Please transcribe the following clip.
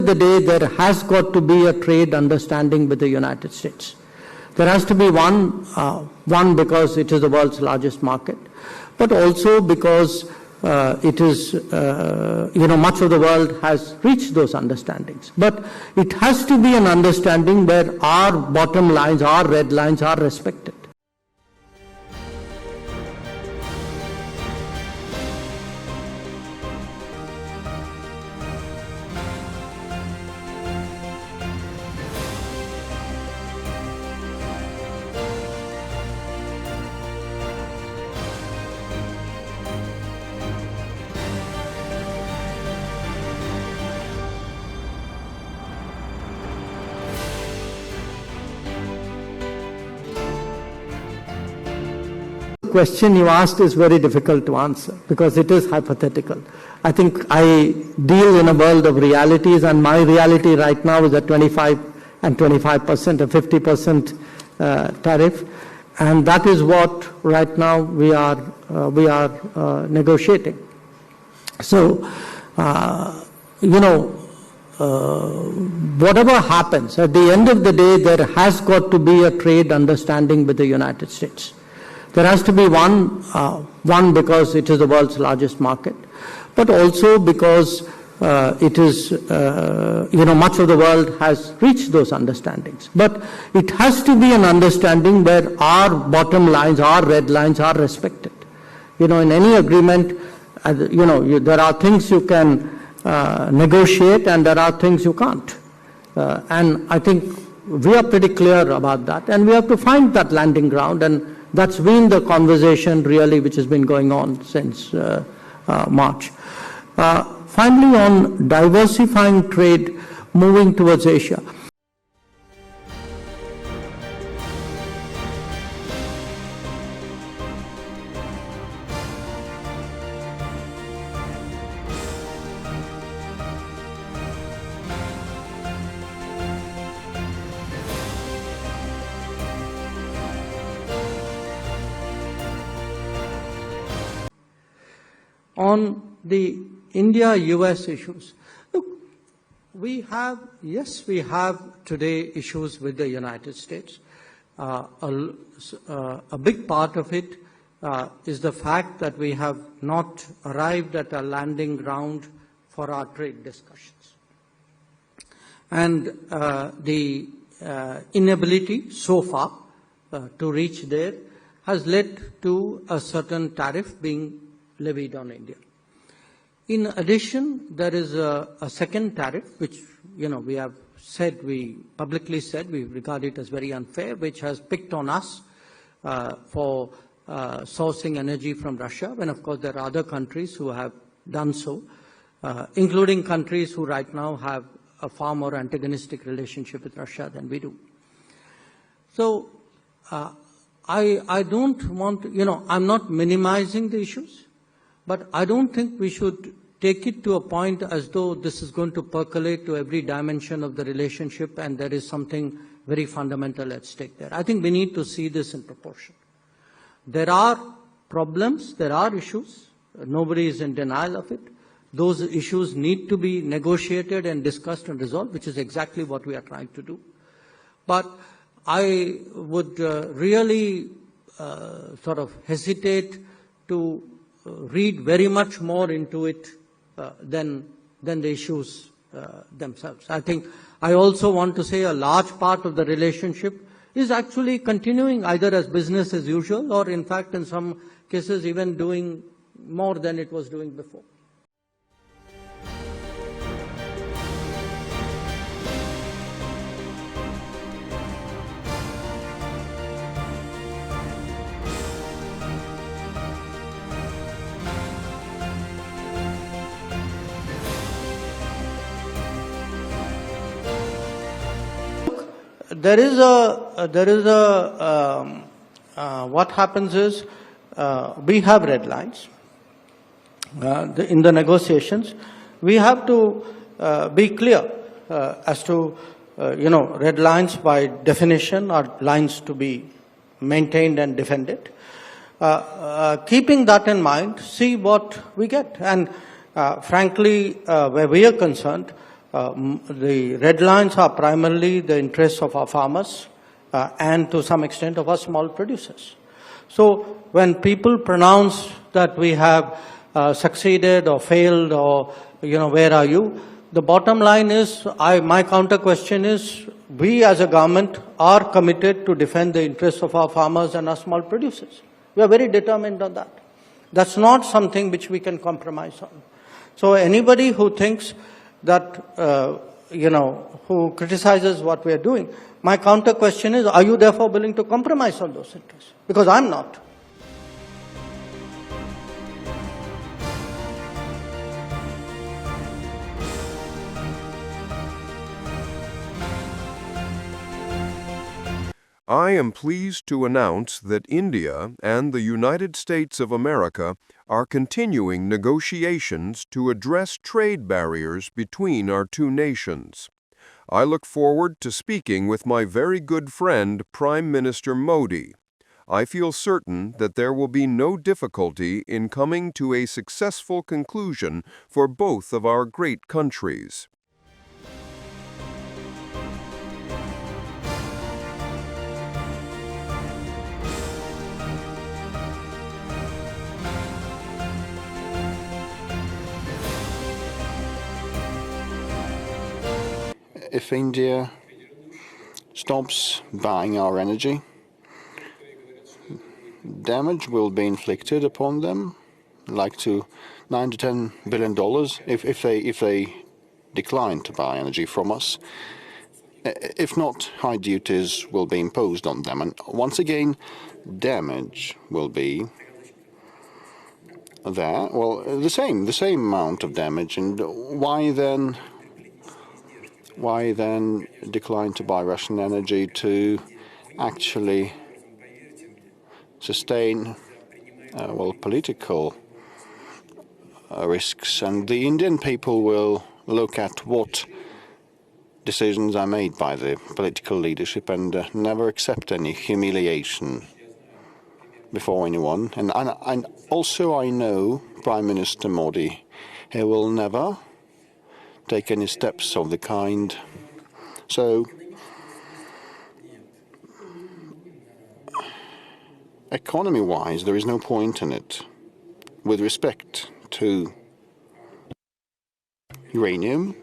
the day, there has got to be a trade understanding with the United States. There has to be one because it is the world's largest market, but also because it is, much of the world has reached those understandings. But it has to be an understanding where our bottom lines, our red lines are respected. The question you asked is very difficult to answer because it is hypothetical. I think I deal in a world of realities, and my reality right now is at 25% and 25%, a 50% tariff, and that is what right now we are negotiating. So, whatever happens, at the end of the day, there has got to be a trade understanding with the United States. There has to be one because it is the world's largest market, but also because it is, much of the world has reached those understandings. But it has to be an understanding where our bottom lines, our red lines are respected. In any agreement, there are things you can negotiate and there are things you can't. And I think we are pretty clear about that, and we have to find that landing ground, and that's been the conversation really which has been going on since March. Finally, on diversifying trade, moving towards Asia. On the India-US issues, look, we have today issues with the United States. A big part of it is the fact that we have not arrived at a landing ground for our trade discussions. And the inability so far to reach there has led to a certain tariff being levied on India. In addition, there is a second tariff, which we have said, we publicly said we regard it as very unfair, which has picked on us for sourcing energy from Russia, when of course there are other countries who have done so, including countries who right now have a far more antagonistic relationship with Russia than we do. So I don't want, I'm not minimizing the issues, but I don't think we should take it to a point as though this is going to percolate to every dimension of the relationship and there is something very fundamental at stake there. I think we need to see this in proportion. There are problems, there are issues. Nobody is in denial of it. Those issues need to be negotiated and discussed and resolved, which is exactly what we are trying to do. But I would really sort of hesitate to read very much more into it than the issues themselves. I think I also want to say a large part of the relationship is actually continuing either as business as usual or in fact in some cases even doing more than it was doing before. What happens is we have red lines in the negotiations. We have to be clear as to red lines by definition are lines to be maintained and defended. Keeping that in mind, see what we get. And frankly, where we are concerned, The red lines are primarily the interests of our farmers and to some extent of our small producers. So when people pronounce that we have succeeded or failed or, where are you? The bottom line is, my counter question is, we as a government are committed to defend the interests of our farmers and our small producers. We are very determined on that. That's not something which we can compromise on. So anybody who thinks that, who criticizes what we are doing, my counter question is, are you therefore willing to compromise on those interests? Because I'm not. I am pleased to announce that India and the United States of America are continuing negotiations to address trade barriers between our two nations. I look forward to speaking with my very good friend, Prime Minister Modi. I feel certain that there will be no difficulty in coming to a successful conclusion for both of our great countries. If India stops buying our energy, damage will be inflicted upon them, like to $9 to $10 billion if they decline to buy energy from us. If not, high duties will be imposed on them, and once again, damage will be there. Well, the same amount of damage, and why then decline to buy Russian energy to actually sustain, political risks? And the Indian people will look at what decisions are made by the political leadership and never accept any humiliation before anyone. And also I know Prime Minister Modi, he will never take any steps of the kind. So economy-wise, there is no point in it. With respect to uranium,